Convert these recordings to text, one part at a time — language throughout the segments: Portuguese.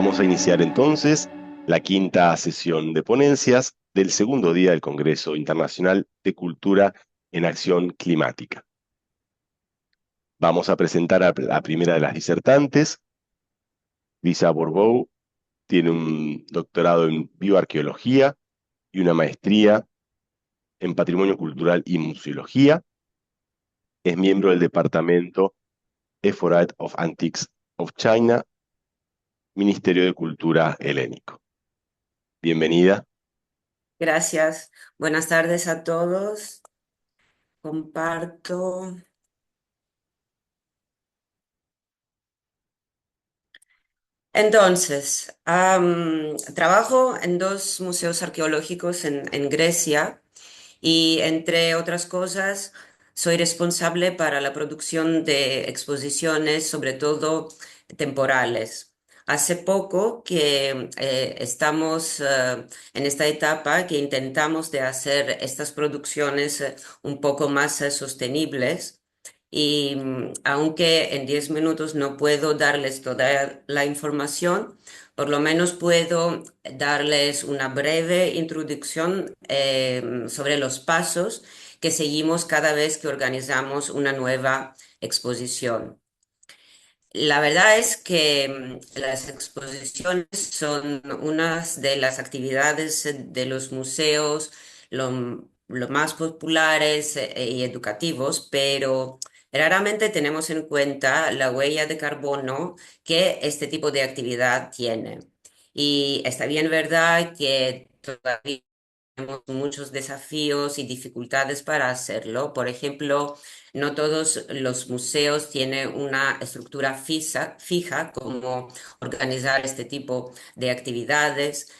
Vamos a iniciar entonces la quinta sesión de ponencias del segundo día del Congreso Internacional de Cultura en Acción Climática. Vamos a presentar a la primera de las disertantes. Lisa Bourbeau tiene un doctorado en bioarqueología y una maestría en patrimonio cultural y museología. Es miembro del departamento Ephorate of Antiques of China, Ministerio de Cultura Helénico. Bienvenida. Gracias. Buenas tardes a todos. Comparto. Entonces, trabajo en dos museos arqueológicos en Grecia y, entre otras cosas, soy responsable para la producción de exposiciones, sobre todo temporales. Hace poco que estamos en esta etapa que intentamos de hacer estas producciones un poco más sostenibles. Y aunque en 10 minutos no puedo darles toda la información, por lo menos puedo darles una breve introducción sobre los pasos que seguimos cada vez que organizamos una nueva exposición. La verdad es que las exposiciones son unas de las actividades de los museos lo más populares y educativos, pero raramente tenemos en cuenta la huella de carbono que este tipo de actividad tiene. Y está bien verdad que todavía tenemos muchos desafíos y dificultades para hacerlo. Por ejemplo, no todos los museos tienen una estructura fija como organizar este tipo de actividades.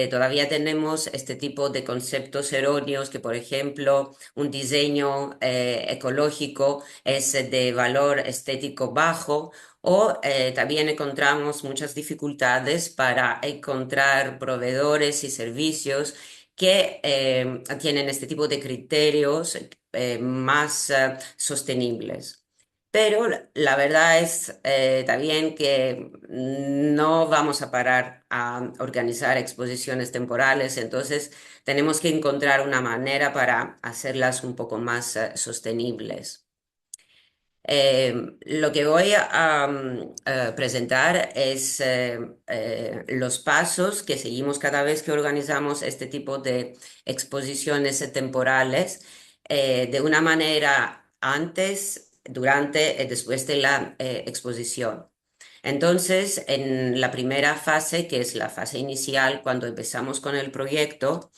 Todavía tenemos este tipo de conceptos erróneos que, por ejemplo, un diseño ecológico es de valor estético bajo, o también encontramos muchas dificultades para encontrar proveedores y servicios que tienen este tipo de criterios más sostenibles. Pero la verdad es también que no vamos a parar a organizar exposiciones temporales, entonces tenemos que encontrar una manera para hacerlas un poco más sostenibles. Lo que voy a presentar es los pasos que seguimos cada vez que organizamos este tipo de exposiciones temporales, de una manera antes, durante y después de la exposición. Entonces, en la primera fase, que es la fase inicial, cuando empezamos con el proyecto,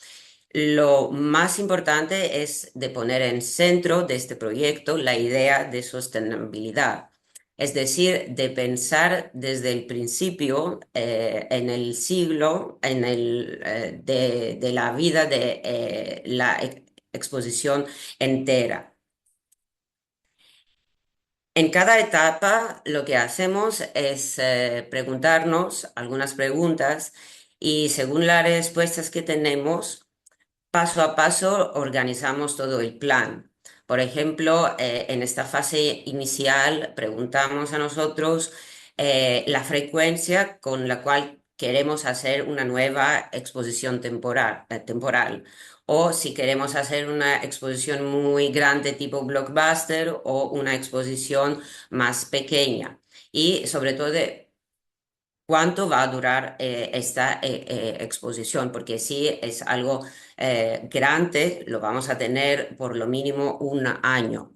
lo más importante es de poner en centro de este proyecto la idea de sostenibilidad, es decir, de pensar desde el principio en el siglo, de la vida de la exposición entera. En cada etapa lo que hacemos es preguntarnos algunas preguntas y, según las respuestas que tenemos, paso a paso organizamos todo el plan. Por ejemplo, en esta fase inicial preguntamos a nosotros la frecuencia con la cual queremos hacer una nueva exposición temporal, o si queremos hacer una exposición muy grande tipo blockbuster o una exposición más pequeña. Y sobre todo cuánto va a durar esta exposición, porque si es algo grande, lo vamos a tener por lo mínimo un año.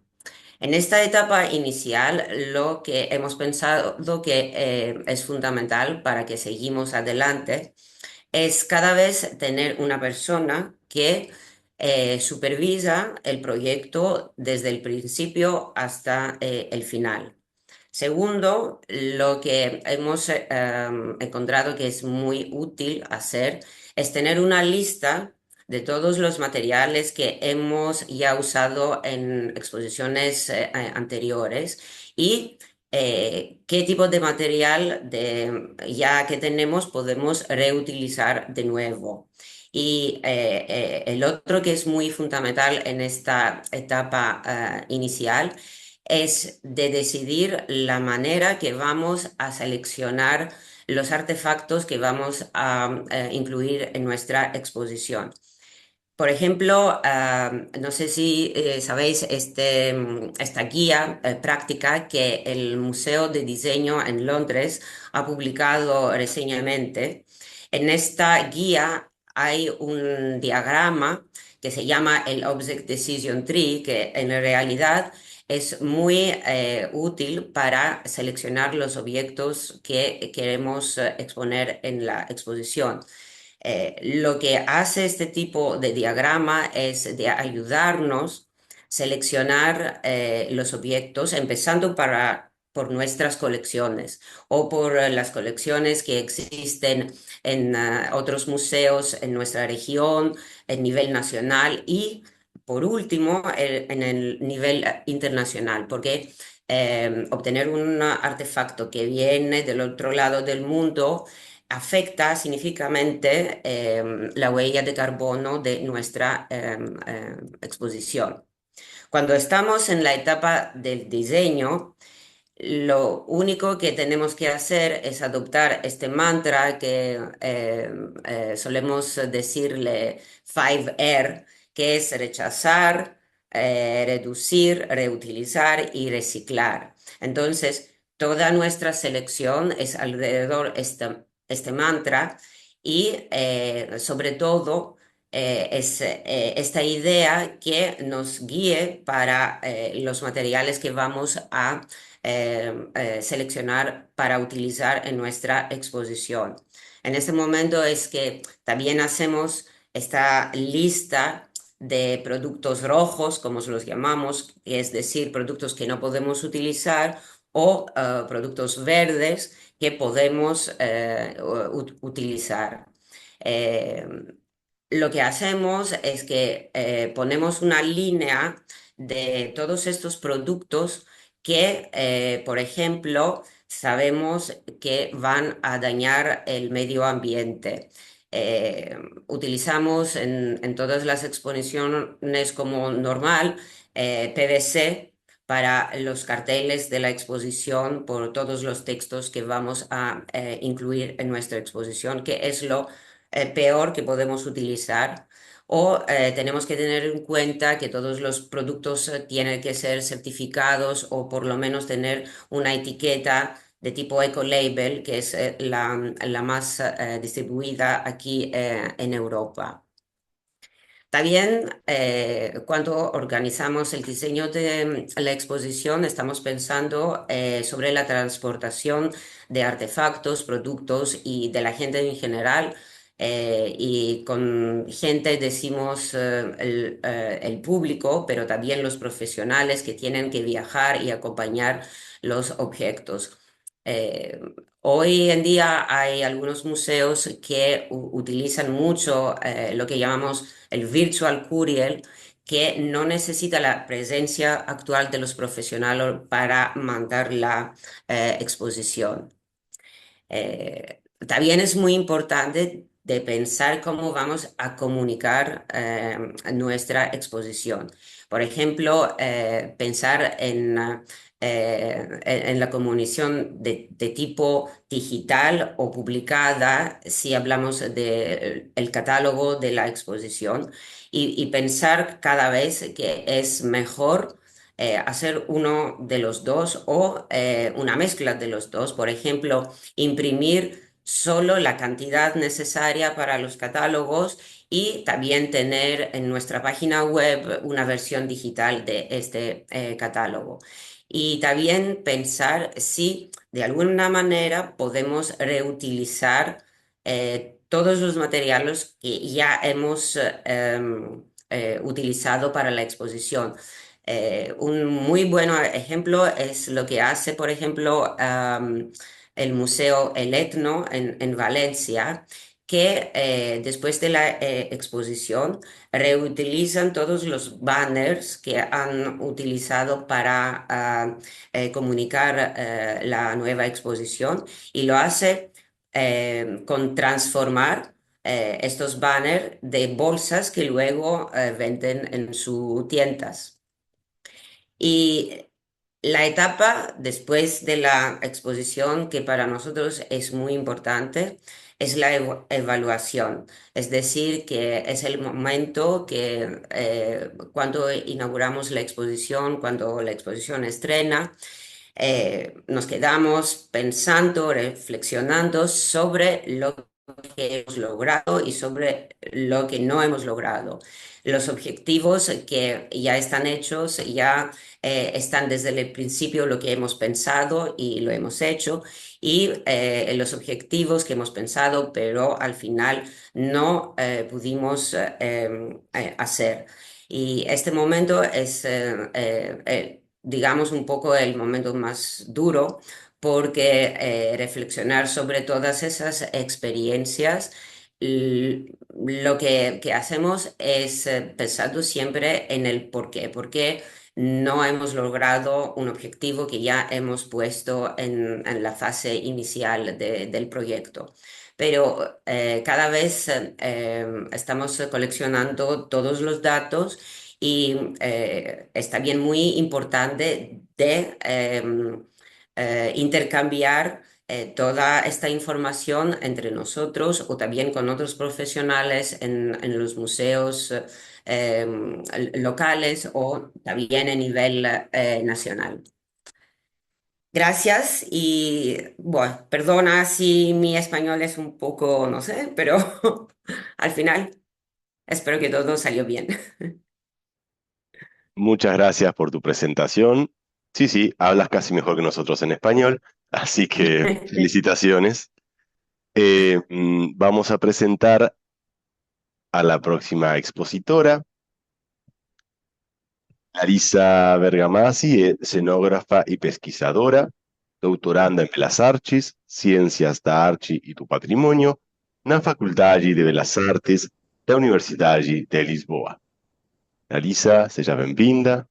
En esta etapa inicial, lo que hemos pensado que es fundamental para que seguimos adelante es cada vez tener una persona que supervisa el proyecto desde el principio hasta el final. Segundo, lo que hemos encontrado que es muy útil hacer es tener una lista de todos los materiales que hemos ya usado en exposiciones anteriores y qué tipo de material ya que tenemos podemos reutilizar de nuevo. Y el otro que es muy fundamental en esta etapa inicial es de decidir la manera que vamos a seleccionar los artefactos que vamos a incluir en nuestra exposición. Por ejemplo, no sé si sabéis esta guía práctica que el Museo de Diseño en Londres ha publicado recientemente. En esta guía hay un diagrama que se llama el Object Decision Tree, que en realidad es muy útil para seleccionar los objetos que queremos exponer en la exposición. Lo que hace este tipo de diagrama es de ayudarnos a seleccionar los objetos, empezando por nuestras colecciones o por las colecciones que existen en otros museos en nuestra región, en nivel nacional y, por último, en el nivel internacional, porque obtener un artefacto que viene del otro lado del mundo afecta significativamente la huella de carbono de nuestra exposición. Cuando estamos en la etapa del diseño, lo único que tenemos que hacer es adoptar este mantra que solemos decirle 5R, que es rechazar, reducir, reutilizar y reciclar. Entonces, toda nuestra selección es alrededor este mantra y sobre todo es esta idea que nos guíe para los materiales que vamos a seleccionar para utilizar en nuestra exposición. En este momento es que también hacemos esta lista de productos rojos, como los llamamos, es decir, productos que no podemos utilizar o productos verdes que podemos utilizar. Eh, lo que hacemos es que ponemos una línea de todos estos productos que, por ejemplo, sabemos que van a dañar el medio ambiente. Utilizamos en todas las exposiciones como normal PVC para los carteles de la exposición por todos los textos que vamos a incluir en nuestra exposición, que es lo peor que podemos utilizar. O tenemos que tener en cuenta que todos los productos tienen que ser certificados o por lo menos tener una etiqueta de tipo eco-label, que es la más distribuida aquí en Europa. También cuando organizamos el diseño de la exposición, estamos pensando sobre la transportación de artefactos, productos y de la gente en general. Y con gente decimos el público, pero también los profesionales que tienen que viajar y acompañar los objetos. Eh, Hoy en día hay algunos museos que utilizan mucho lo que llamamos el virtual courier, que no necesita la presencia actual de los profesionales para mandar la exposición. También es muy importante de pensar cómo vamos a comunicar nuestra exposición. Por ejemplo, pensar en la comunicación de tipo digital o publicada si hablamos del catálogo de la exposición y pensar cada vez que es mejor hacer uno de los dos o una mezcla de los dos. Por ejemplo, imprimir solo la cantidad necesaria para los catálogos y también tener en nuestra página web una versión digital de este catálogo. Y también pensar si de alguna manera podemos reutilizar todos los materiales que ya hemos utilizado para la exposición. Un muy buen ejemplo es lo que hace, por ejemplo, el Museo El Etno en Valencia, que después de la exposición reutilizan todos los banners que han utilizado para comunicar la nueva exposición y lo hace con transformar estos banners de bolsas que luego venden en sus tiendas. Y La etapa después de la exposición, que para nosotros es muy importante, es la evaluación. Es decir, que es el momento que cuando inauguramos la exposición, cuando la exposición estrena, nos quedamos pensando, reflexionando sobre lo que hemos logrado y sobre lo que no hemos logrado. Los objetivos que ya están hechos, ya están desde el principio lo que hemos pensado y lo hemos hecho, y los objetivos que hemos pensado, pero al final no pudimos hacer. Y este momento es, digamos, un poco el momento más duro porque reflexionar sobre todas esas experiencias, lo que hacemos es pensando siempre en el por qué no hemos logrado un objetivo que ya hemos puesto en la fase inicial del proyecto. Pero cada vez estamos coleccionando todos los datos y es también muy importante de intercambiar toda esta información entre nosotros o también con otros profesionales en los museos locales o también a nivel nacional. Gracias y bueno, perdona si mi español es un poco, no sé, pero al final espero que todo salió bien. Muchas gracias por tu presentación. Sí, sí, hablas casi mejor que nosotros en español, así que felicitaciones. Vamos a presentar a la próxima expositora, Larisa Bergamassi, escenógrafa y pesquisadora, doutoranda en Belas Artes, Ciências da Arte e do Patrimônio, na Faculdade de Belas Artes da Universidade de Lisboa. Larisa, seja bem-vinda.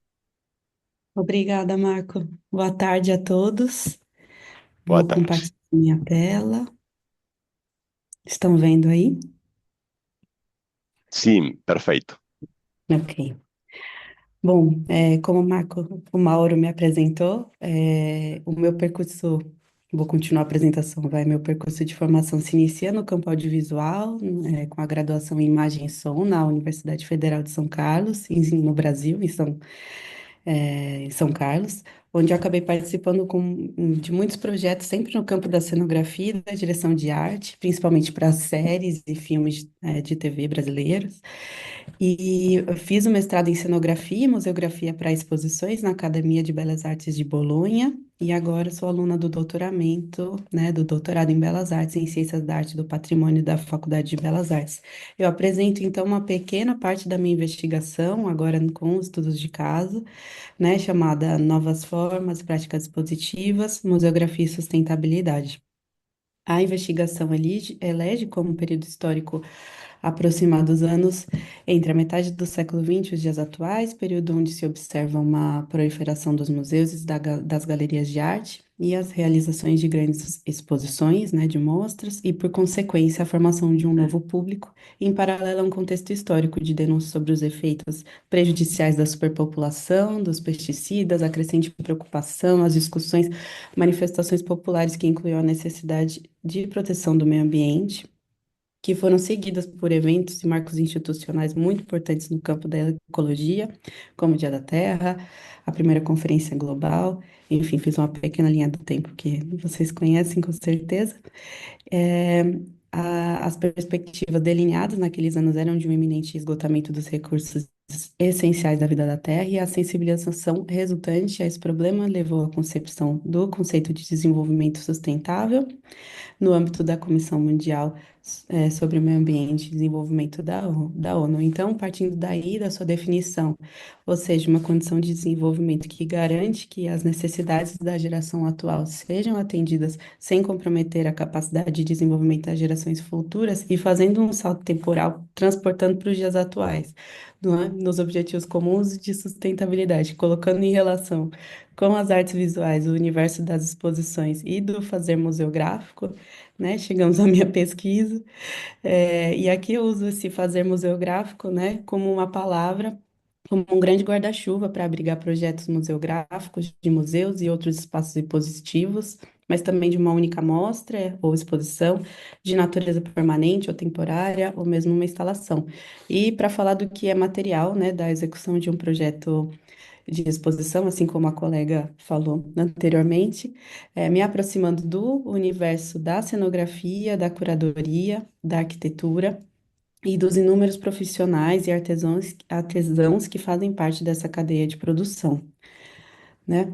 Obrigada, Marco. Boa tarde a todos. Boa Vou tarde. compartilhar minha tela. Estão vendo aí? Sim, perfeito. Ok. Bom, como o Mauro me apresentou, o meu percurso, vou continuar a apresentação, vai. Meu percurso de formação se inicia no campo audiovisual, com a graduação em Imagem e Som na Universidade Federal de São Carlos, no Brasil, em São Carlos, onde eu acabei participando de muitos projetos, sempre no campo da cenografia e da direção de arte, principalmente para séries e filmes, de TV brasileiros. E eu fiz o mestrado em cenografia e museografia para exposições na Academia de Belas Artes de Bolonha, e agora sou aluna do doutoramento, né, do doutorado em Belas Artes em Ciências da Arte e do Patrimônio da Faculdade de Belas Artes. Eu apresento, então, uma pequena parte da minha investigação, agora com os estudos de caso, né, chamada Novas Formas, Práticas Positivas, Museografia e Sustentabilidade. A investigação elege como período histórico aproximado dos anos entre a metade do século XX e os dias atuais, período onde se observa uma proliferação dos museus e das galerias de arte e as realizações de grandes exposições, né, de mostras, e, por consequência, a formação de um novo público, em paralelo a um contexto histórico de denúncia sobre os efeitos prejudiciais da superpopulação, dos pesticidas, a crescente preocupação, as discussões, manifestações populares que incluíam a necessidade de proteção do meio ambiente, que foram seguidas por eventos e marcos institucionais muito importantes no campo da ecologia, como o Dia da Terra, a primeira Conferência Global, enfim, fiz uma pequena linha do tempo que vocês conhecem com certeza. É, as perspectivas delineadas naqueles anos eram de um iminente esgotamento dos recursos essenciais da vida da Terra, e a sensibilização resultante a esse problema levou à concepção do conceito de desenvolvimento sustentável no âmbito da Comissão Mundial, sobre o Meio Ambiente e Desenvolvimento da ONU. Então, partindo daí da sua definição, ou seja, uma condição de desenvolvimento que garante que as necessidades da geração atual sejam atendidas sem comprometer a capacidade de desenvolvimento das gerações futuras, e fazendo um salto temporal, transportando para os dias atuais, não é? Nos objetivos comuns de sustentabilidade, colocando em relação com as artes visuais, o universo das exposições e do fazer museográfico, né? Chegamos à minha pesquisa. E aqui eu uso esse fazer museográfico, né, como uma palavra como um grande guarda-chuva para abrigar projetos museográficos de museus e outros espaços expositivos, mas também de uma única mostra ou exposição de natureza permanente ou temporária, ou mesmo uma instalação. E para falar do que é material, né, da execução de um projeto de exposição, assim como a colega falou anteriormente, me aproximando do universo da cenografia, da curadoria, da arquitetura e dos inúmeros profissionais e artesãos que fazem parte dessa cadeia de produção, né?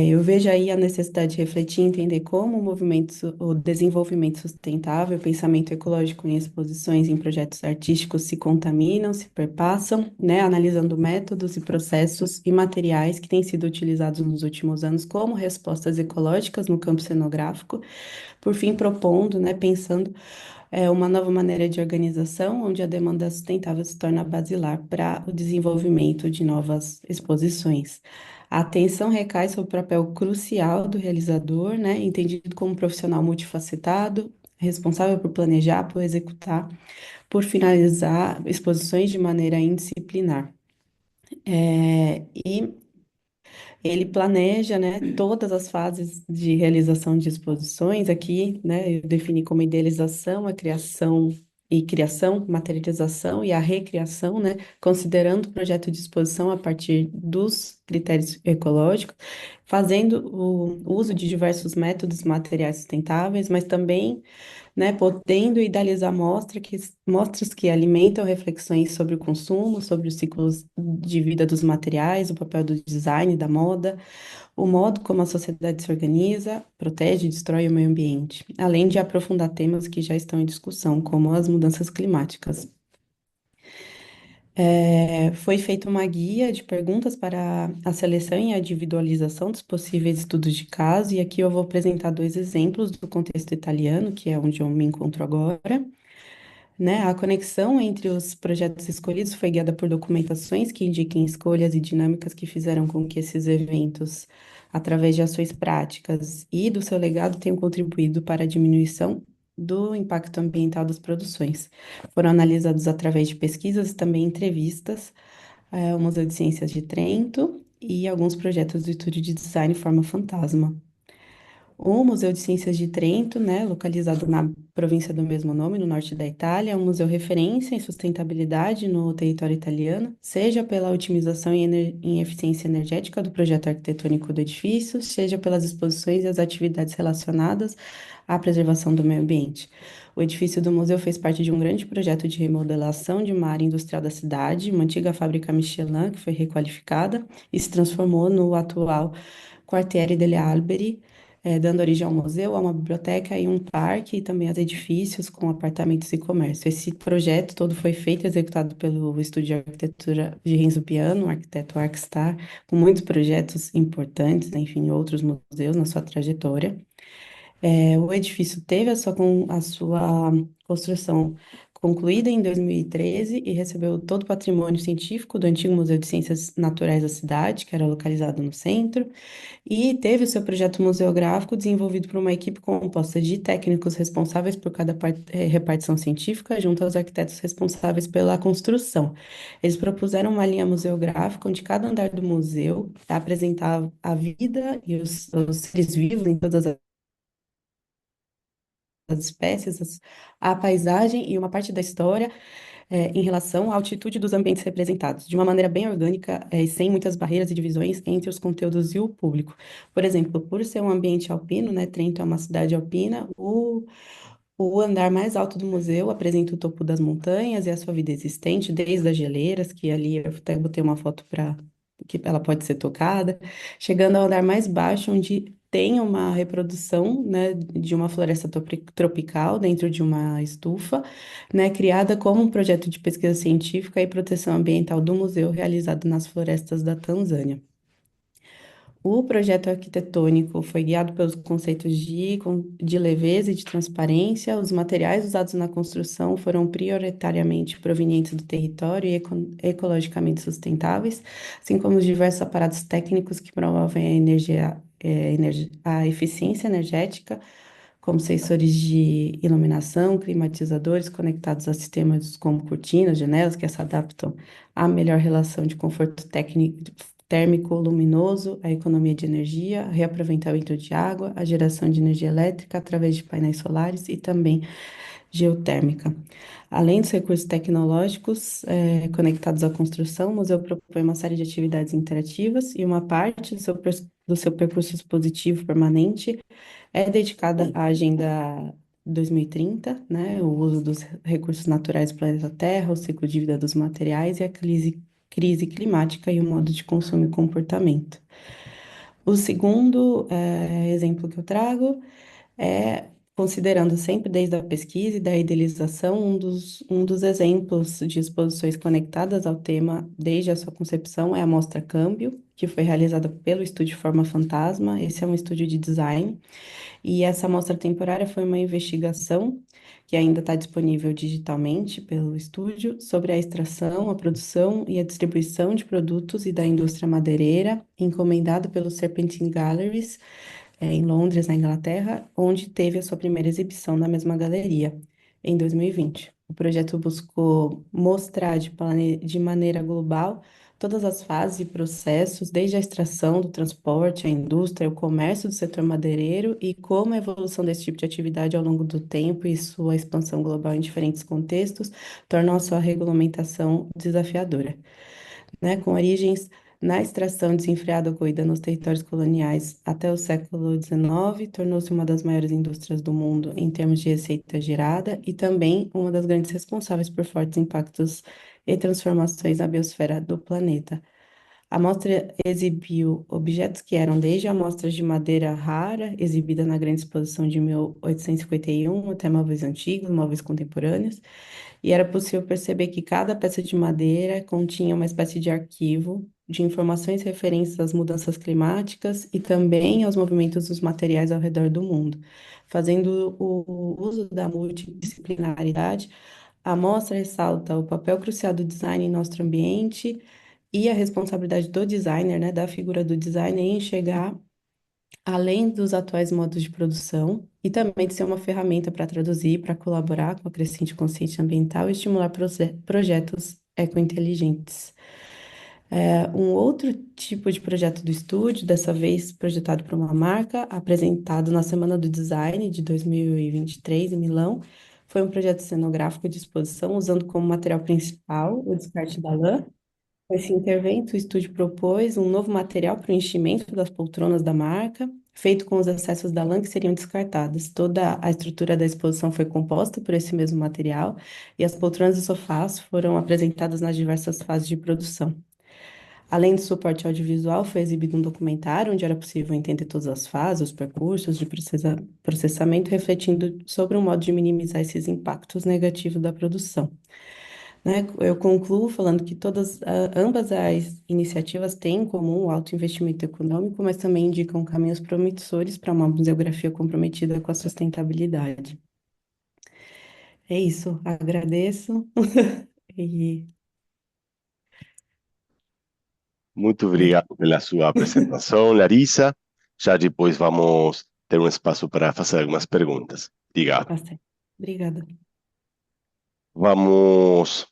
Eu vejo aí a necessidade de refletir e entender como o desenvolvimento sustentável, o pensamento ecológico em exposições em projetos artísticos se contaminam, se perpassam, né? Analisando métodos e processos e materiais que têm sido utilizados nos últimos anos como respostas ecológicas no campo cenográfico, por fim propondo, né, pensando uma nova maneira de organização, onde a demanda sustentável se torna basilar para o desenvolvimento de novas exposições. A atenção recai sobre o papel crucial do realizador, né, entendido como um profissional multifacetado, responsável por planejar, por executar, por finalizar exposições de maneira indisciplinar. E ele planeja, né, todas as fases de realização de exposições. Aqui, né, eu defini como idealização, a criação, materialização e a recriação, né, considerando o projeto de exposição a partir dos critérios ecológicos, fazendo o uso de diversos métodos materiais sustentáveis, mas também, né, podendo idealizar mostras que alimentam reflexões sobre o consumo, sobre os ciclos de vida dos materiais, o papel do design, da moda, o modo como a sociedade se organiza, protege e destrói o meio ambiente, além de aprofundar temas que já estão em discussão, como as mudanças climáticas. Foi feita uma guia de perguntas para a seleção e a individualização dos possíveis estudos de caso, e aqui eu vou apresentar dois exemplos do contexto italiano, que é onde eu me encontro agora, né? A conexão entre os projetos escolhidos foi guiada por documentações que indiquem escolhas e dinâmicas que fizeram com que esses eventos, através de ações práticas e do seu legado, tenham contribuído para a diminuição do impacto ambiental das produções. Foram analisados através de pesquisas e também entrevistas, o Museu de Ciências de Trento e alguns projetos do Estúdio de Design Forma Fantasma. O Museu de Ciências de Trento, né, localizado na província do mesmo nome, no norte da Itália, é um museu referência em sustentabilidade no território italiano, seja pela otimização em eficiência energética do projeto arquitetônico do edifício, seja pelas exposições e as atividades relacionadas à preservação do meio ambiente. O edifício do museu fez parte de um grande projeto de remodelação de uma área industrial da cidade, uma antiga fábrica Michelin, que foi requalificada e se transformou no atual Quartiere degli Alberi, dando origem ao museu, a uma biblioteca e um parque, e também a edifícios com apartamentos e comércio. Esse projeto todo foi feito e executado pelo Estúdio de Arquitetura de Renzo Piano, o arquiteto Arcstar, com muitos projetos importantes, enfim, outros museus na sua trajetória. O edifício teve a sua construção concluída em 2013 e recebeu todo o patrimônio científico do antigo Museu de Ciências Naturais da cidade, que era localizado no centro, e teve o seu projeto museográfico desenvolvido por uma equipe composta de técnicos responsáveis por cada repartição científica, junto aos arquitetos responsáveis pela construção. Eles propuseram uma linha museográfica onde cada andar do museu apresentava a vida e os seres vivos em todas as espécies, a paisagem e uma parte da história em relação à altitude dos ambientes representados, de uma maneira bem orgânica e sem muitas barreiras e divisões entre os conteúdos e o público. Por exemplo, por ser um ambiente alpino, né, Trento é uma cidade alpina, o andar mais alto do museu apresenta o topo das montanhas e a sua vida existente, desde as geleiras, que ali eu até botei uma foto para que ela pode ser tocada, chegando ao andar mais baixo, onde tem uma reprodução, né, de uma floresta tropical dentro de uma estufa, né, criada como um projeto de pesquisa científica e proteção ambiental do museu realizado nas florestas da Tanzânia. O projeto arquitetônico foi guiado pelos conceitos de leveza e de transparência. Os materiais usados na construção foram prioritariamente provenientes do território e ecologicamente sustentáveis, assim como os diversos aparatos técnicos que promovem a eficiência energética, como sensores de iluminação, climatizadores conectados a sistemas como cortinas, janelas, que se adaptam à melhor relação de conforto térmico luminoso, a economia de energia, reaproveitamento de água, a geração de energia elétrica através de painéis solares e também geotérmica. Além dos recursos tecnológicos conectados à construção, o museu propõe uma série de atividades interativas e uma parte do seu percurso expositivo permanente é dedicada à Agenda 2030, né, o uso dos recursos naturais do planeta Terra, o ciclo de vida dos materiais e a crise climática e o modo de consumo e comportamento. O segundo exemplo que eu trago é, considerando sempre desde a pesquisa e da idealização, um dos exemplos de exposições conectadas ao tema desde a sua concepção é a Mostra Câmbio, que foi realizada pelo Estúdio Forma Fantasma. Esse é um estúdio de design e essa amostra temporária foi uma investigação que ainda está disponível digitalmente pelo estúdio sobre a extração, a produção e a distribuição de produtos e da indústria madeireira, encomendado pelo Serpentine Galleries, em Londres, na Inglaterra, onde teve a sua primeira exibição na mesma galeria, em 2020. O projeto buscou mostrar de maneira global todas as fases e processos, desde a extração, do transporte, a indústria, o comércio do setor madeireiro e como a evolução desse tipo de atividade ao longo do tempo e sua expansão global em diferentes contextos tornam a sua regulamentação desafiadora, né, com origens na extração desenfreada ocorrida nos territórios coloniais até o século XIX, tornou-se uma das maiores indústrias do mundo em termos de receita gerada e também uma das grandes responsáveis por fortes impactos e transformações na biosfera do planeta. A mostra exibiu objetos que eram desde amostras de madeira rara, exibida na Grande Exposição de 1851, até móveis antigos, móveis contemporâneos, e era possível perceber que cada peça de madeira continha uma espécie de arquivo de informações referentes às mudanças climáticas e também aos movimentos dos materiais ao redor do mundo. Fazendo o uso da multidisciplinaridade, a mostra ressalta o papel crucial do design em nosso ambiente e a responsabilidade do designer, né, da figura do designer em enxergar além dos atuais modos de produção e também de ser uma ferramenta para traduzir, para colaborar com a crescente consciência ambiental e estimular projetos ecointeligentes. Um outro tipo de projeto do estúdio, dessa vez projetado por uma marca, apresentado na Semana do Design de 2023 em Milão, foi um projeto cenográfico de exposição usando como material principal o descarte da lã. Com esse intervento, o estúdio propôs um novo material para o enchimento das poltronas da marca, feito com os excessos da lã que seriam descartados. Toda a estrutura da exposição foi composta por esse mesmo material e as poltronas e sofás foram apresentadas nas diversas fases de produção. Além do suporte audiovisual, foi exibido um documentário onde era possível entender todas as fases, os percursos de processamento, refletindo sobre um modo de minimizar esses impactos negativos da produção, né? Eu concluo falando que ambas as iniciativas têm em comum o alto investimento econômico, mas também indicam caminhos promissores para uma museografia comprometida com a sustentabilidade. É isso, agradeço e Muito obrigado pela sua apresentação, Larissa. Já depois vamos ter um espaço para fazer algumas perguntas. Obrigado. tá certo. Obrigada. Vamos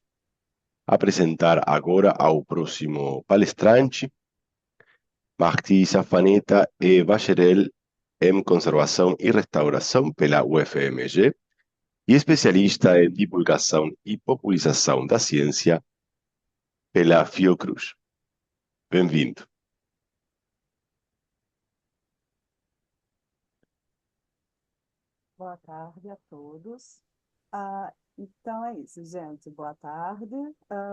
apresentar agora ao próximo palestrante. Martí Safaneta é bacharel em Conservação e Restauração pela UFMG e especialista em divulgação e popularização da ciência pela Fiocruz. Bem-vindo. Boa tarde a todos. Então é isso, gente. Boa tarde.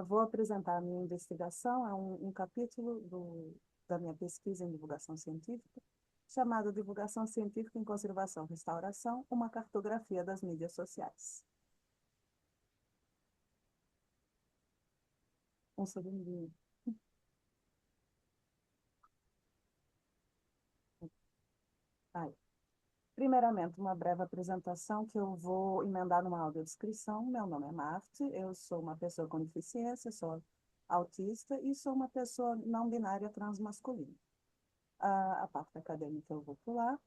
Vou apresentar a minha investigação, é um capítulo da minha pesquisa em divulgação científica, chamado Divulgação Científica em Conservação e Restauração, uma cartografia das mídias sociais. Um segundinho. Aí. Primeiramente, uma breve apresentação que eu vou emendar numa audiodescrição. Meu nome é Marte, eu sou uma pessoa com deficiência, sou autista e sou uma pessoa não binária transmasculina. A parte acadêmica eu vou pular.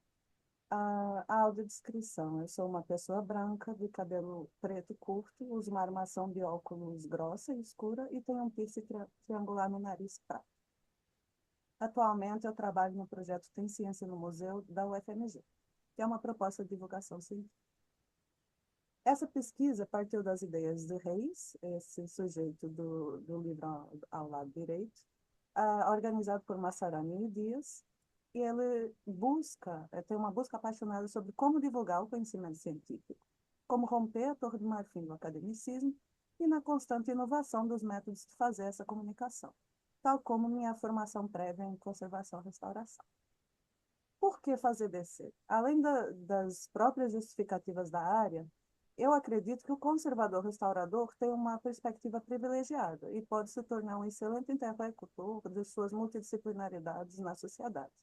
A audiodescrição. Eu sou uma pessoa branca, de cabelo preto curto, uso uma armação de óculos grossa e escura e tenho um piercing triangular no nariz prato. Atualmente, eu trabalho no projeto Tem Ciência no Museu da UFMG, que é uma proposta de divulgação científica. Essa pesquisa partiu das ideias de Reis, esse sujeito do livro ao lado direito, organizado por Massarani e Dias, e ele tem uma busca apaixonada sobre como divulgar o conhecimento científico, como romper a torre de marfim do academicismo e na constante inovação dos métodos de fazer essa comunicação, tal como minha formação prévia em conservação e restauração. Por que fazer DC? Além das próprias justificativas da área, eu acredito que o conservador-restaurador tem uma perspectiva privilegiada e pode se tornar um excelente interlocutor de suas multidisciplinaridades na sociedade.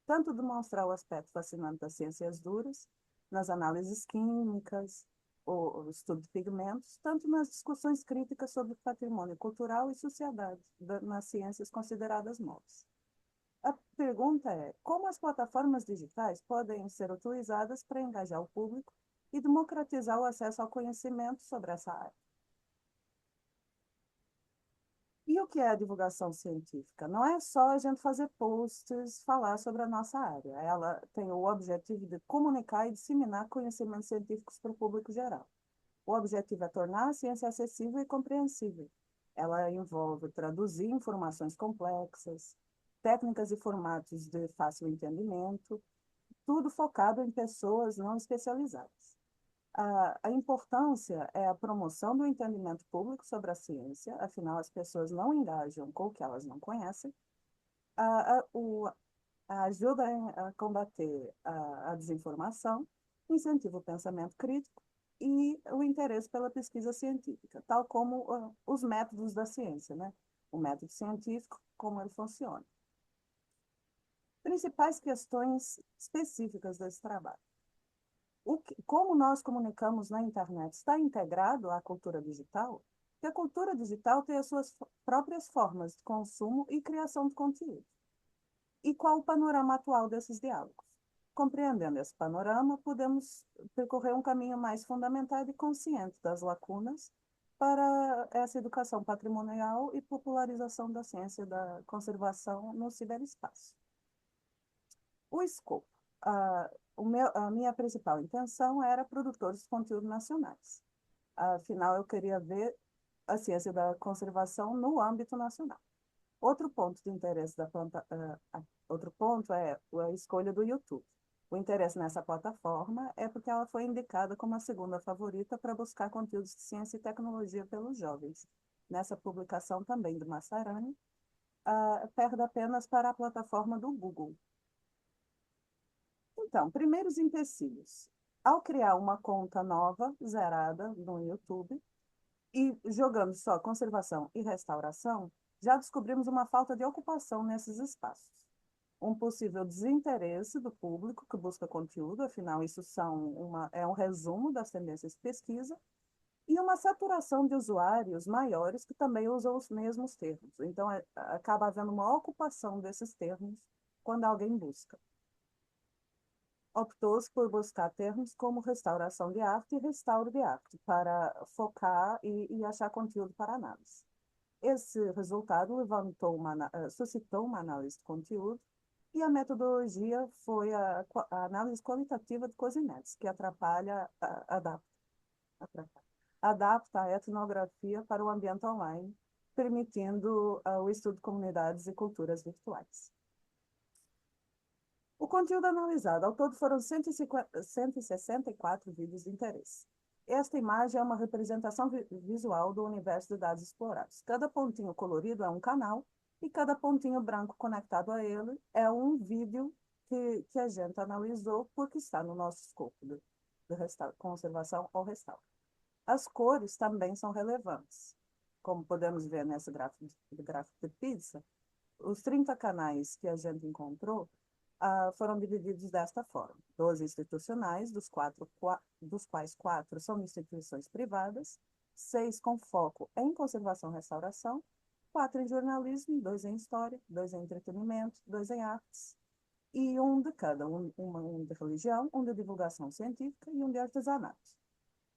Tanto demonstrar o aspecto fascinante das ciências duras, nas análises químicas, o estudo de pigmentos, tanto nas discussões críticas sobre patrimônio cultural e sociedade, nas ciências consideradas novas. A pergunta é: como as plataformas digitais podem ser utilizadas para engajar o público e democratizar o acesso ao conhecimento sobre essa área? E o que é a divulgação científica? Não é só a gente fazer posts, falar sobre a nossa área. Ela tem o objetivo de comunicar e disseminar conhecimentos científicos para o público geral. O objetivo é tornar a ciência acessível e compreensível. Ela envolve traduzir informações complexas, técnicas e formatos de fácil entendimento, tudo focado em pessoas não especializadas. A importância é a promoção do entendimento público sobre a ciência, afinal, as pessoas não engajam com o que elas não conhecem. A ajuda a combater a desinformação, incentiva o pensamento crítico e o interesse pela pesquisa científica, tal como os métodos da ciência, né? O método científico, como ele funciona. Principais questões específicas desse trabalho. Como nós comunicamos na internet está integrado à cultura digital? Porque a cultura digital tem as suas próprias formas de consumo e criação de conteúdo. E qual o panorama atual desses diálogos? Compreendendo esse panorama, podemos percorrer um caminho mais fundamentado e consciente das lacunas para essa educação patrimonial e popularização da ciência da conservação no ciberespaço. O escopo. A minha principal intenção era produtores de conteúdo nacionais. Afinal, eu queria ver a ciência da conservação no âmbito nacional. Outro ponto de interesse outro ponto é a escolha do YouTube. O interesse nessa plataforma é porque ela foi indicada como a segunda favorita para buscar conteúdos de ciência e tecnologia pelos jovens. Nessa publicação também do Massarani, perde apenas para a plataforma do Google. Então, primeiros empecilhos. Ao criar uma conta nova, zerada, no YouTube, e jogando só conservação e restauração, já descobrimos uma falta de ocupação nesses espaços. Um possível desinteresse do público que busca conteúdo, afinal, isso é um resumo das tendências de pesquisa, e uma saturação de usuários maiores que também usam os mesmos termos. Então, acaba havendo uma ocupação desses termos quando alguém busca. Optou-se por buscar termos como restauração de arte e restauro de arte, para focar e achar conteúdo para análise. Esse resultado suscitou uma análise de conteúdo e a metodologia foi a análise qualitativa de Cosinets, que adapta a etnografia para o ambiente online, permitindo o estudo de comunidades e culturas virtuais. O conteúdo analisado, ao todo foram 164 vídeos de interesse. Esta imagem é uma representação visual do universo de dados explorados. Cada pontinho colorido é um canal e cada pontinho branco conectado a ele é um vídeo que a gente analisou porque está no nosso escopo de conservação ou restauro. As cores também são relevantes. Como podemos ver nesse gráfico de pizza, os 30 canais que a gente encontrou foram divididos desta forma: 12 institucionais, dos quais 4 são instituições privadas, 6 com foco em conservação e restauração, 4 em jornalismo, 2 em história, 2 em entretenimento, 2 em artes e um de cada, um de religião, um de divulgação científica e um de artesanato.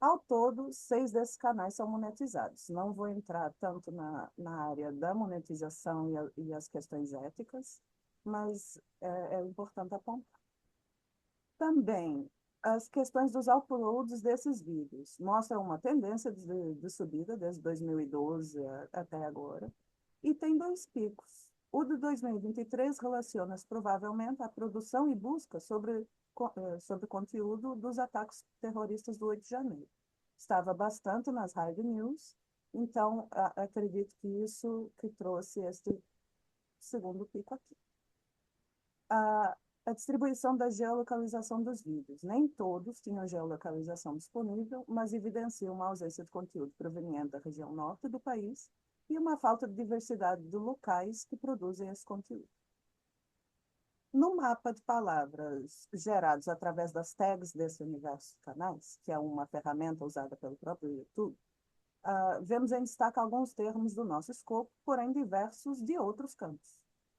Ao todo, 6 desses canais são monetizados. Não vou entrar tanto na área da monetização e as questões éticas, mas é importante apontar. Também, as questões dos uploads desses vídeos mostram uma tendência de subida desde 2012 até agora, e tem 2 picos. O de 2023 relaciona-se provavelmente à produção e busca sobre conteúdo dos ataques terroristas do 8 de janeiro. Estava bastante nas hard news, então acredito que isso que trouxe este segundo pico aqui. A distribuição da geolocalização dos vídeos. Nem todos tinham geolocalização disponível, mas evidenciam uma ausência de conteúdo proveniente da região norte do país e uma falta de diversidade de locais que produzem esse conteúdo. No mapa de palavras gerados através das tags desse universo de canais, que é uma ferramenta usada pelo próprio YouTube, vemos em destaque alguns termos do nosso escopo, porém diversos de outros campos,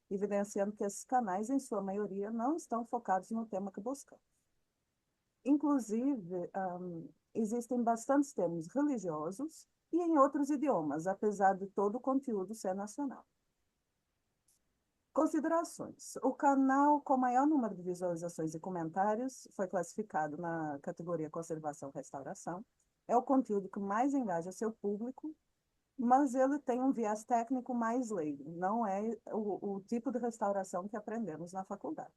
evidenciando que esses canais, em sua maioria, não estão focados no tema que buscamos. Inclusive, existem bastantes termos religiosos e em outros idiomas, apesar de todo o conteúdo ser nacional. Considerações. O canal com maior número de visualizações e comentários foi classificado na categoria Conservação e Restauração. É o conteúdo que mais engaja seu público, mas ele tem um viés técnico mais leigo, não é o tipo de restauração que aprendemos na faculdade.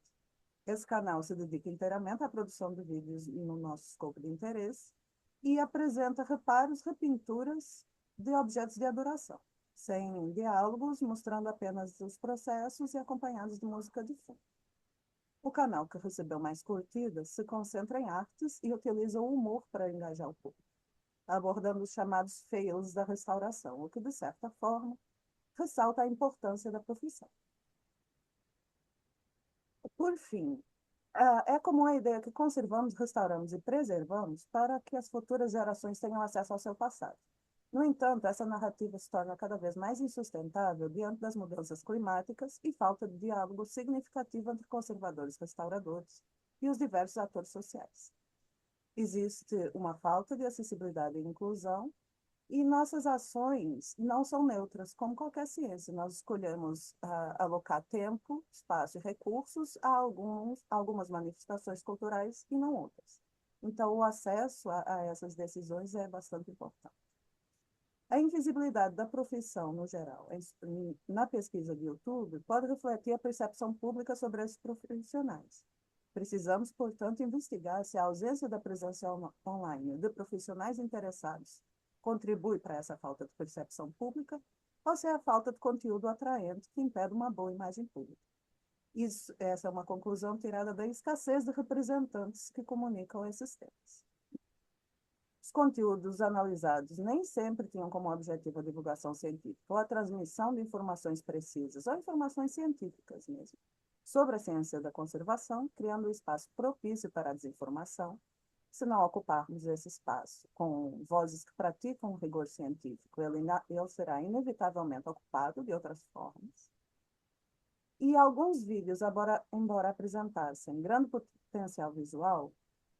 Esse canal se dedica inteiramente à produção de vídeos no nosso escopo de interesse e apresenta reparos, repinturas de objetos de adoração, sem diálogos, mostrando apenas os processos e acompanhados de música de fundo. O canal que recebeu mais curtidas se concentra em artes e utiliza o humor para engajar o público, abordando os chamados fails da restauração, o que, de certa forma, ressalta a importância da profissão. Por fim, é comum a ideia que conservamos, restauramos e preservamos para que as futuras gerações tenham acesso ao seu passado. No entanto, essa narrativa se torna cada vez mais insustentável diante das mudanças climáticas e falta de diálogo significativo entre conservadores e restauradores e os diversos atores sociais. Existe uma falta de acessibilidade e inclusão, e nossas ações não são neutras, como qualquer ciência. Nós escolhemos alocar tempo, espaço e recursos a algumas manifestações culturais e não outras. Então, o acesso a essas decisões é bastante importante. A invisibilidade da profissão, no geral, na pesquisa do YouTube, pode refletir a percepção pública sobre esses profissionais. Precisamos, portanto, investigar se a ausência da presença online de profissionais interessados contribui para essa falta de percepção pública ou se é a falta de conteúdo atraente que impede uma boa imagem pública. Essa é uma conclusão tirada da escassez de representantes que comunicam esses temas. Os conteúdos analisados nem sempre tinham como objetivo a divulgação científica ou a transmissão de informações precisas ou informações científicas mesmo sobre a ciência da conservação, criando um espaço propício para a desinformação. Se não ocuparmos esse espaço com vozes que praticam o rigor científico, ele será inevitavelmente ocupado de outras formas. E alguns vídeos, embora apresentassem grande potencial visual,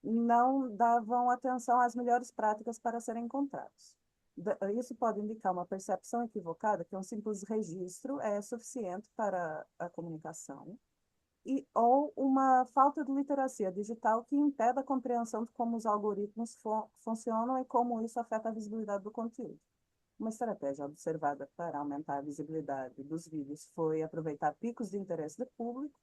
não davam atenção às melhores práticas para serem encontrados. Isso pode indicar uma percepção equivocada que um simples registro é suficiente para a comunicação, ou uma falta de literacia digital que impede a compreensão de como os algoritmos funcionam e como isso afeta a visibilidade do conteúdo. Uma estratégia observada para aumentar a visibilidade dos vídeos foi aproveitar picos de interesse do público,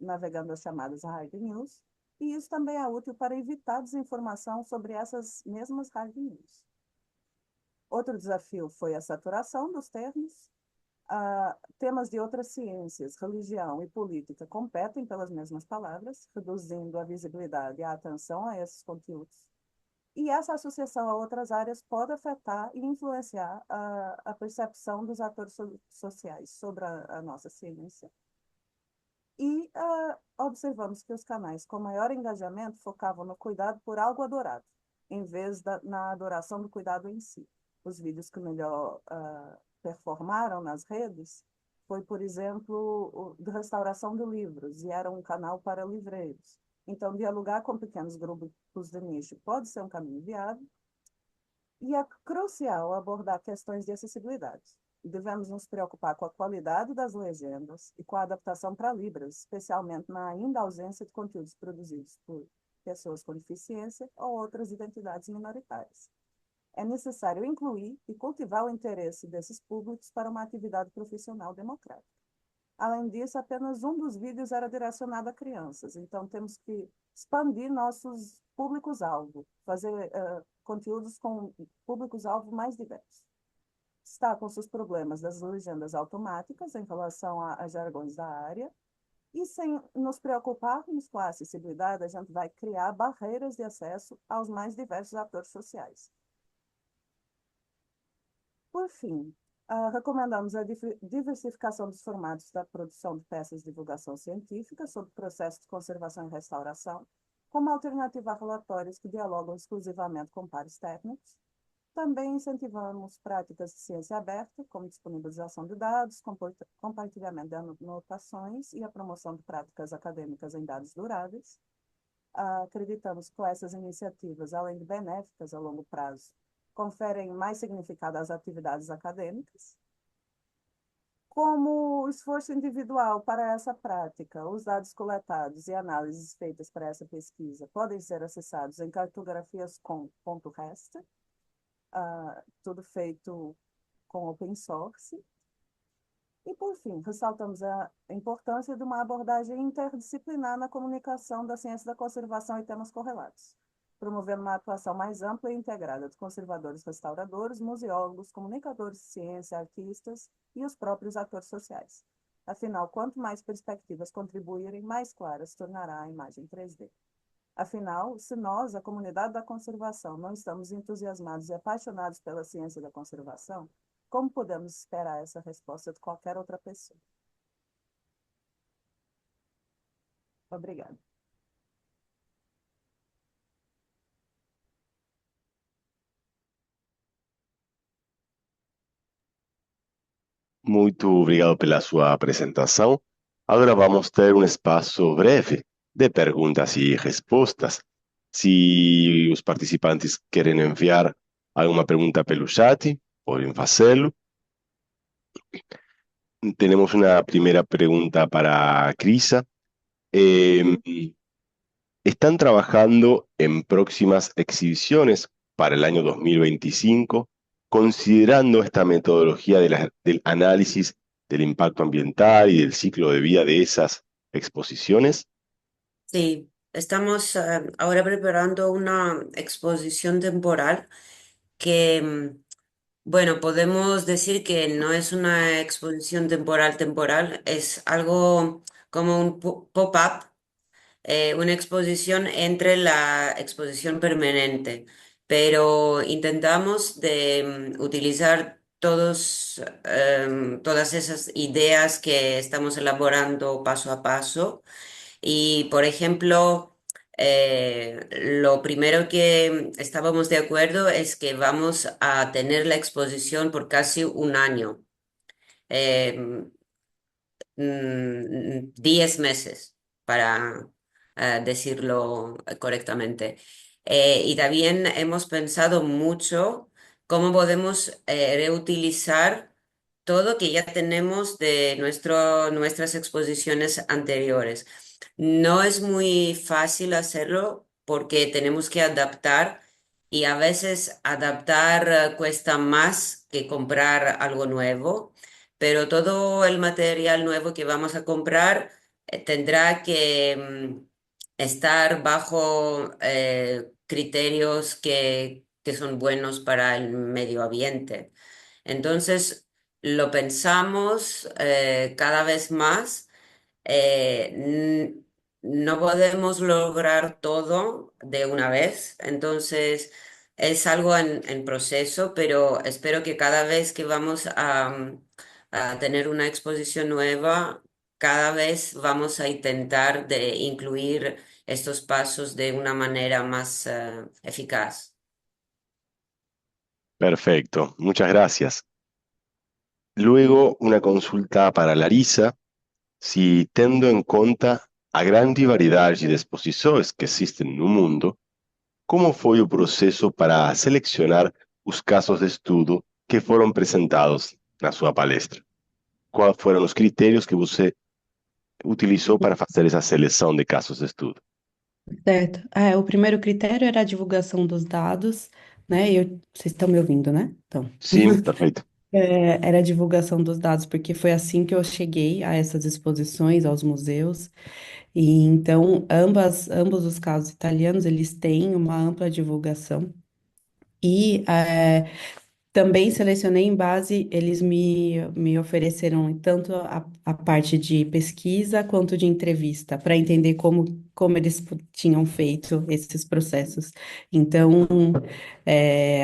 navegando as chamadas hard news, e isso também é útil para evitar desinformação sobre essas mesmas hard news. Outro desafio foi a saturação dos termos. Temas de outras ciências, religião e política competem pelas mesmas palavras, reduzindo a visibilidade e a atenção a esses conteúdos. E essa associação a outras áreas pode afetar e influenciar a percepção dos atores sociais sobre a nossa ciência. E observamos que os canais com maior engajamento focavam no cuidado por algo adorado, em vez na adoração do cuidado em si. Os vídeos que melhor performaram nas redes foi, por exemplo, de restauração de livros, e era um canal para livreiros. Então, dialogar com pequenos grupos de nicho pode ser um caminho viável, e é crucial abordar questões de acessibilidade. Devemos nos preocupar com a qualidade das legendas e com a adaptação para Libras, especialmente na ainda ausência de conteúdos produzidos por pessoas com deficiência ou outras identidades minoritárias. É necessário incluir e cultivar o interesse desses públicos para uma atividade profissional democrática. Além disso, apenas um dos vídeos era direcionado a crianças, então temos que expandir nossos públicos-alvo, fazer conteúdos com públicos-alvo mais diversos. Está com seus problemas das legendas automáticas em relação a jargões da área, e sem nos preocuparmos com a acessibilidade, a gente vai criar barreiras de acesso aos mais diversos atores sociais. Por fim, recomendamos a diversificação dos formatos da produção de peças de divulgação científica sobre o processo de conservação e restauração, como alternativa a relatórios que dialogam exclusivamente com pares técnicos. Também incentivamos práticas de ciência aberta, como disponibilização de dados, compartilhamento de anotações e a promoção de práticas acadêmicas em dados duráveis. Acreditamos que essas iniciativas, além de benéficas a longo prazo, conferem mais significado às atividades acadêmicas. Como esforço individual para essa prática, os dados coletados e análises feitas para essa pesquisa podem ser acessados em cartografias.com.rest, tudo feito com open source. E, por fim, ressaltamos a importância de uma abordagem interdisciplinar na comunicação da ciência da conservação e temas correlatos, promovendo uma atuação mais ampla e integrada de conservadores, restauradores, museólogos, comunicadores de ciência, artistas e os próprios atores sociais. Afinal, quanto mais perspectivas contribuírem, mais clara se tornará a imagem 3D. Afinal, se nós, a comunidade da conservação, não estamos entusiasmados e apaixonados pela ciência da conservação, como podemos esperar essa resposta de qualquer outra pessoa? Obrigada. Muito obrigado pela sua apresentação. Agora vamos ter um espaço breve de perguntas e respostas. Se os participantes querem enviar alguma pergunta pelo chat, podem fazê-lo. Temos uma primeira pergunta para Crisa. ¿Están trabajando en próximas exhibiciones para el año 2025, considerando esta metodología del análisis del impacto ambiental y del ciclo de vida de esas exposiciones? Sí, estamos ahora preparando una exposición temporal que, bueno, podemos decir que no es una exposición temporal, es algo como un pop-up, una exposición entre la exposición permanente, pero intentamos de utilizar todas esas ideas que estamos elaborando paso a paso y, por ejemplo, lo primero que estábamos de acuerdo es que vamos a tener la exposición por casi un año. Eh, 10 meses, para decirlo correctamente. Y también hemos pensado mucho cómo podemos reutilizar todo que ya tenemos de nuestras exposiciones anteriores. No es muy fácil hacerlo porque tenemos que adaptar y a veces adaptar cuesta más que comprar algo nuevo, pero todo el material nuevo que vamos a comprar tendrá que estar bajo criterios que son buenos para el medio ambiente. Entonces, lo pensamos cada vez más. No podemos lograr todo de una vez, entonces es algo en proceso, pero espero que cada vez que vamos a tener una exposición nueva, cada vez vamos a intentar de incluir estos pasos de una manera más eficaz. Perfecto, muchas gracias. Luego, una consulta para Larissa, se tendo em conta a grande variedade de exposições que existem no mundo, como foi o processo para selecionar os casos de estudo que foram apresentados na sua palestra? Quais foram os critérios que você utilizou para fazer essa seleção de casos de estudo? Certo. O primeiro critério era a divulgação dos dados, né? Vocês estão me ouvindo, né? Então, Sim, perfeito. era a divulgação dos dados, porque foi assim que eu cheguei a essas exposições, aos museus. E então, ambos os casos italianos, eles têm uma ampla divulgação. E também selecionei em base, eles me ofereceram tanto a parte de pesquisa quanto de entrevista, para entender como eles tinham feito esses processos. Então,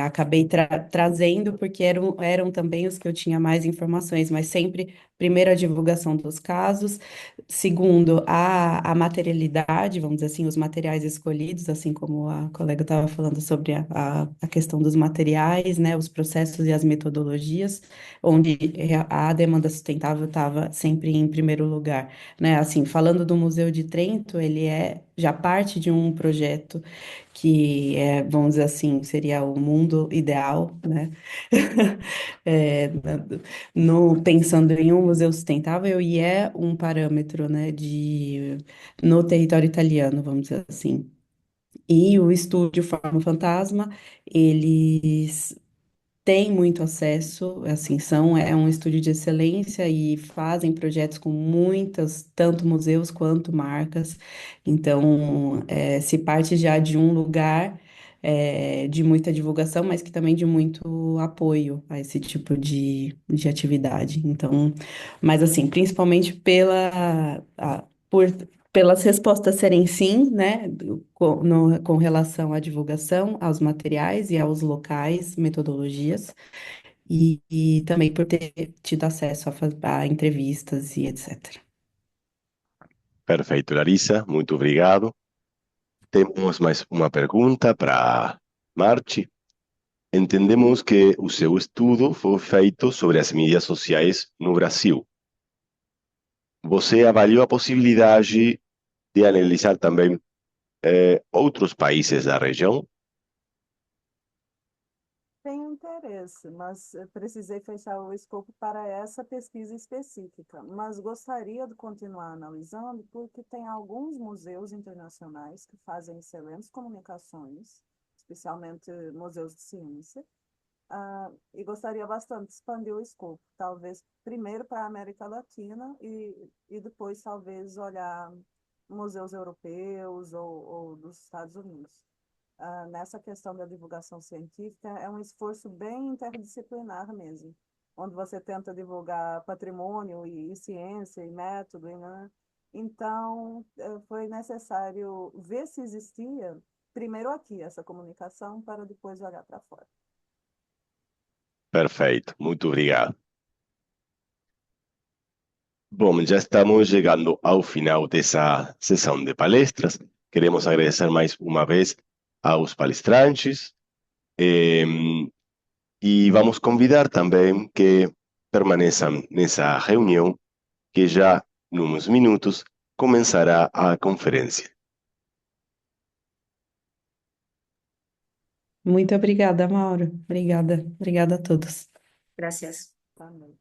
acabei trazendo, porque eram também os que eu tinha mais informações, mas sempre, primeiro, a divulgação dos casos, segundo, a materialidade, vamos dizer assim, os materiais escolhidos, assim como a colega estava falando sobre a questão dos materiais, né, os processos e as metodologias, onde a demanda sustentável estava sempre em primeiro lugar, né, assim, falando do Museu de Trento, ele já parte de um projeto que vamos dizer assim, seria o mundo ideal, né, É, pensando em um museu sustentável, e é um parâmetro, né, no território italiano, vamos dizer assim. E o estúdio Forma Fantasma, eles têm muito acesso, assim, é um estúdio de excelência e fazem projetos com muitas, tanto museus quanto marcas. Então, se parte já de um lugar de muita divulgação, mas que também de muito apoio a esse tipo de atividade. Então, mas assim, principalmente pelas respostas serem sim, né, com relação à divulgação, aos materiais e aos locais, metodologias, e também por ter tido acesso a entrevistas e etc. Perfeito, Larissa, muito obrigado. Temos mais uma pergunta para Marci. Entendemos que o seu estudo foi feito sobre as mídias sociais no Brasil. Você avaliou a possibilidade de analisar também outros países da região? Tenho interesse, mas precisei fechar o escopo para essa pesquisa específica. Mas gostaria de continuar analisando, porque tem alguns museus internacionais que fazem excelentes comunicações, especialmente museus de ciência, e gostaria bastante de expandir o escopo, talvez primeiro para a América Latina e depois talvez olhar museus europeus ou dos Estados Unidos. Nessa questão da divulgação científica, é um esforço bem interdisciplinar mesmo, onde você tenta divulgar patrimônio e ciência e método, né? Então, foi necessário ver se existia, primeiro aqui, essa comunicação, para depois olhar para fora. Perfeito, muito obrigado. Bom, já estamos chegando ao final dessa sessão de palestras. Queremos agradecer mais uma vez aos palestrantes e vamos convidar também que permaneçam nessa reunião, que já, em uns minutos, começará a conferência. Muito obrigada, Mauro. Obrigada a todos. Gracias. Também.